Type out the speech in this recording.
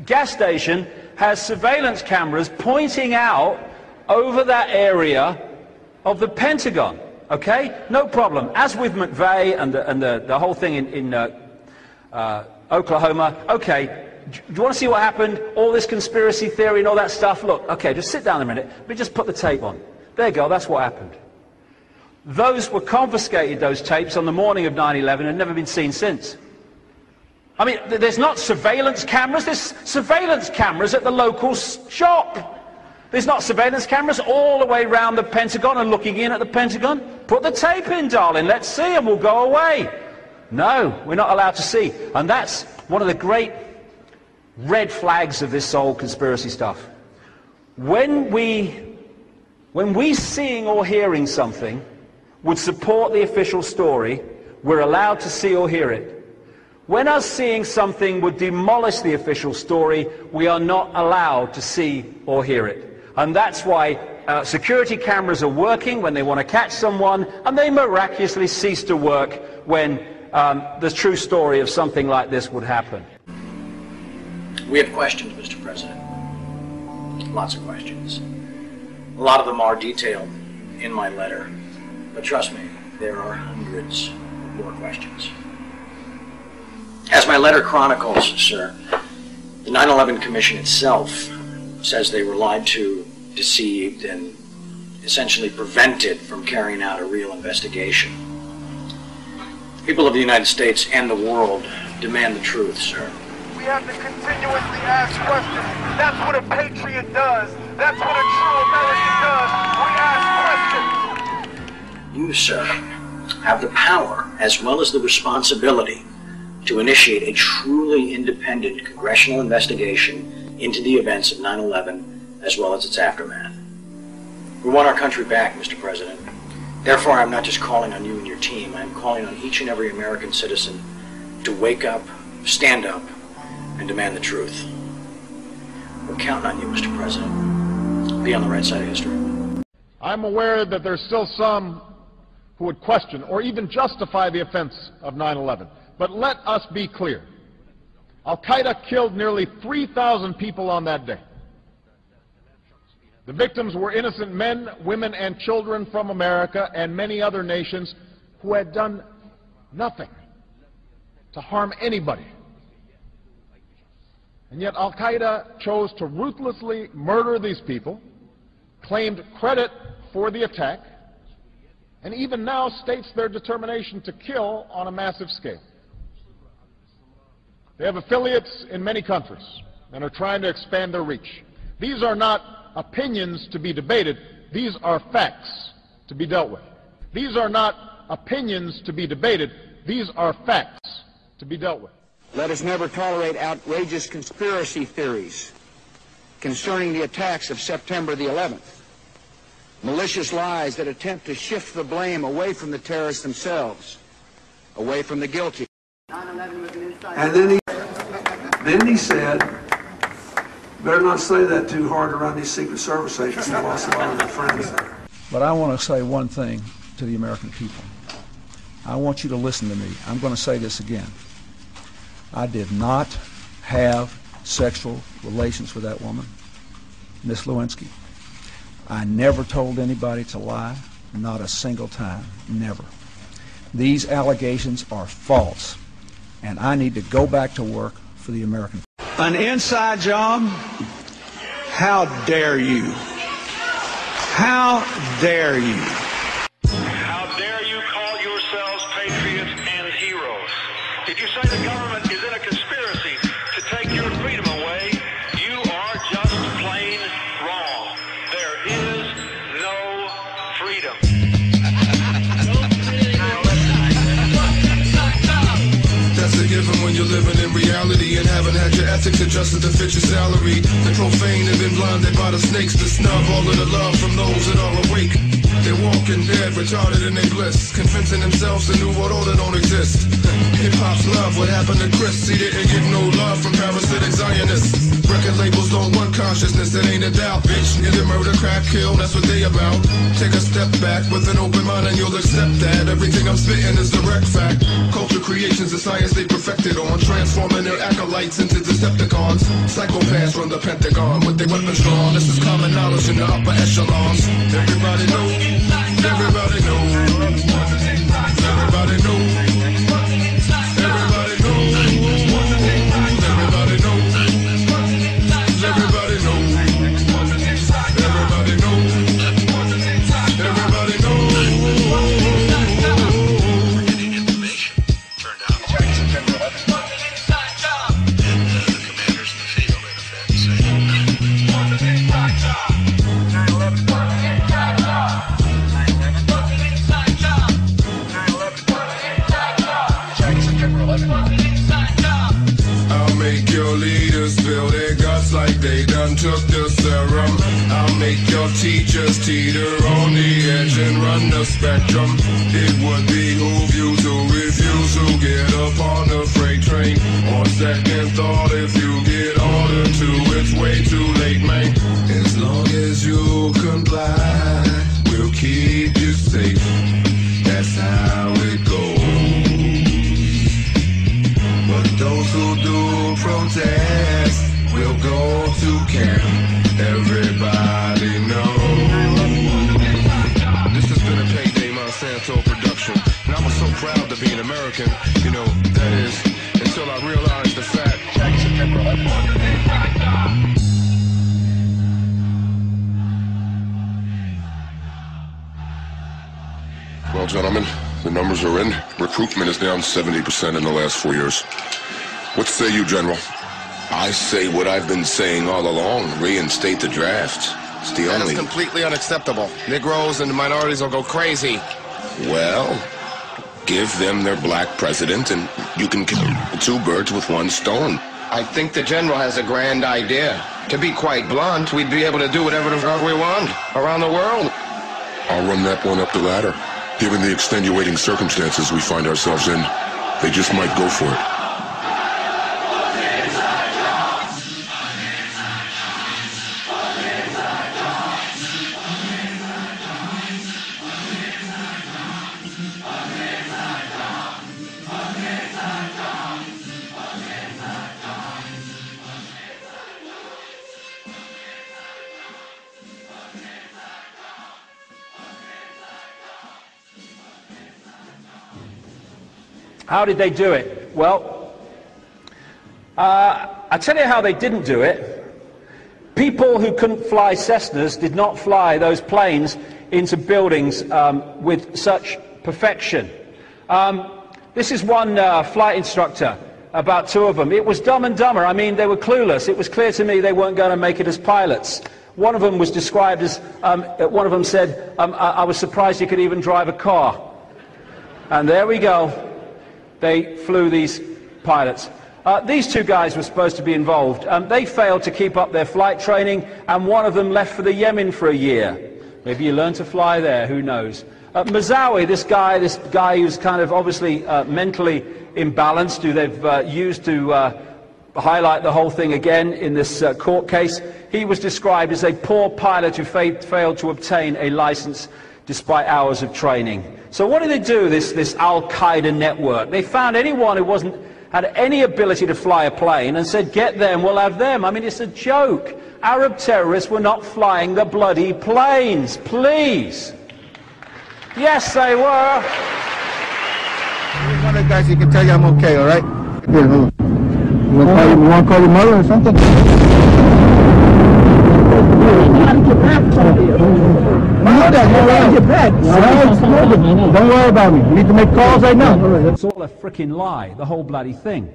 gas station has surveillance cameras pointing out over that area of the Pentagon. Okay? No problem. As with McVeigh and the whole thing in Oklahoma, okay, do you want to see what happened? All this conspiracy theory and all that stuff? Look, okay, just sit down a minute. Let me just put the tape on. There you go, that's what happened. Those were confiscated, those tapes, on the morning of 9/11 and never been seen since. I mean, there's not surveillance cameras, there's surveillance cameras at the local shop. There's not surveillance cameras all the way around the Pentagon and looking in at the Pentagon. Put the tape in, darling, let's see and we'll go away. No, we're not allowed to see. And that's one of the great red flags of this whole conspiracy stuff. When we seeing or hearing something would support the official story, we're allowed to see or hear it. When us seeing something would demolish the official story, we are not allowed to see or hear it. And that's why security cameras are working when they want to catch someone, and they miraculously cease to work when the true story of something like this would happen. We have questions, Mr. President. Lots of questions. A lot of them are detailed in my letter, but trust me, there are hundreds more questions. As my letter chronicles, sir, the 9/11 Commission itself says they were lied to, deceived, and essentially prevented from carrying out a real investigation. The people of the United States and the world demand the truth, sir. We have to continuously ask questions. That's what a patriot does. That's what a true American does. We ask questions. You, sir, have the power as well as the responsibility to initiate a truly independent congressional investigation into the events of 9/11 as well as its aftermath. We want our country back, Mr. President. Therefore, I'm not just calling on you and your team. I'm calling on each and every American citizen to wake up, stand up, and demand the truth. We're counting on you, Mr. President. Be on the right side of history. I'm aware that there's still some who would question or even justify the offense of 9/11. But let us be clear. Al-Qaeda killed nearly 3,000 people on that day. The victims were innocent men, women, and children from America and many other nations who had done nothing to harm anybody. And yet Al-Qaeda chose to ruthlessly murder these people, claimed credit for the attack, and even now states their determination to kill on a massive scale. They have affiliates in many countries and are trying to expand their reach. These are not opinions to be debated. These are facts to be dealt with. These are not opinions to be debated. These are facts to be dealt with. Let us never tolerate outrageous conspiracy theories concerning the attacks of September the 11th. Malicious lies that attempt to shift the blame away from the terrorists themselves, away from the guilty. And then he said, better not say that too hard around these Secret Service agents. I lost a lot of their friends there. But I want to say one thing to the American people. I want you to listen to me. I'm going to say this again. I did not have sexual relations with that woman, Miss Lewinsky. I never told anybody to lie, not a single time, never. These allegations are false, and I need to go back to work for the American people. An inside job? How dare you? How dare you? How dare you call yourselves patriots and heroes? If you say the government is in a conspiracy to take your freedom away, you are just plain wrong. There is no freedom. That's a given when you're living in reality and haven't had your ethics adjusted to fit your salary. The profane have been blinded by the snakes that snub all of the love from those that are awake. They're walking dead, retarded in their bliss, convincing themselves the new world order don't exist. Hip-hop's love, what happened to Chris? He didn't get no love from parasitic Zionists. Record labels don't want conscious consciousness, it ain't a doubt, bitch. Get a murder, crack, kill, that's what they about. Take a step back with an open mind and you'll accept that everything I'm spitting is direct fact. Culture creations, the science they perfected on, transforming their acolytes into Decepticons. Psychopaths from the Pentagon with their weapons drawn. This is common knowledge in the upper echelons. Everybody knows. Everybody knows. Everybody knows. Everybody knows. Everybody knows. Everybody knows. Everybody knows. Everybody knows. We're getting information. Turned out. The commanders in the field, in effect, say. 9/11. I'll make your leaders spill their guts like they done took the serum. I'll make your teachers teeter on the edge and run the spectrum. It would behoove you to refuse to get up on the freight train. On second thought, if you get ordered to, it's way too late, man. As long as you comply, we'll keep you safe. That's how it goes. But those who do protest will go to camp. Everybody knows. This has been a Payday Monsanto production. And I was so proud to be an American. You know, that is, until I realized the fact. Well, gentlemen, the numbers are in. Recruitment is down 70% in the last 4 years. What say you, General? I say what I've been saying all along. Reinstate the draft. It's the only... That is completely unacceptable. Negroes and the minorities will go crazy. Well, give them their black president and you can kill two birds with one stone. I think the general has a grand idea. To be quite blunt, we'd be able to do whatever the fuck we want around the world. I'll run that one up the ladder. Given the extenuating circumstances we find ourselves in, they just might go for it. How did they do it? Well, I tell you how they didn't do it. People who couldn't fly Cessnas did not fly those planes into buildings with such perfection. This is one flight instructor, about two of them. It was Dumb and Dumber. I mean, they were clueless. It was clear to me they weren't going to make it as pilots. One of them was described as, one of them said, I was surprised you could even drive a car. And there we go. They flew these pilots. These two guys were supposed to be involved. They failed to keep up their flight training, and one of them left for the Yemen for a year. Maybe you learn to fly there, who knows. Mazawi, this guy who's kind of obviously mentally imbalanced, who they've used to highlight the whole thing again in this court case, he was described as a poor pilot who failed to obtain a license despite hours of training. So what did they do, this Al-Qaeda network? They found anyone who had any ability to fly a plane and said, get them, we'll have them. I mean, it's a joke. Arab terrorists were not flying the bloody planes, please. Yes, they were. One of the guys, you can tell you I'm okay, all right? Here, hold on. You want to call your mother or something? Don't worry about me. You need to make calls right now. It's all a frickin' lie, the whole bloody thing.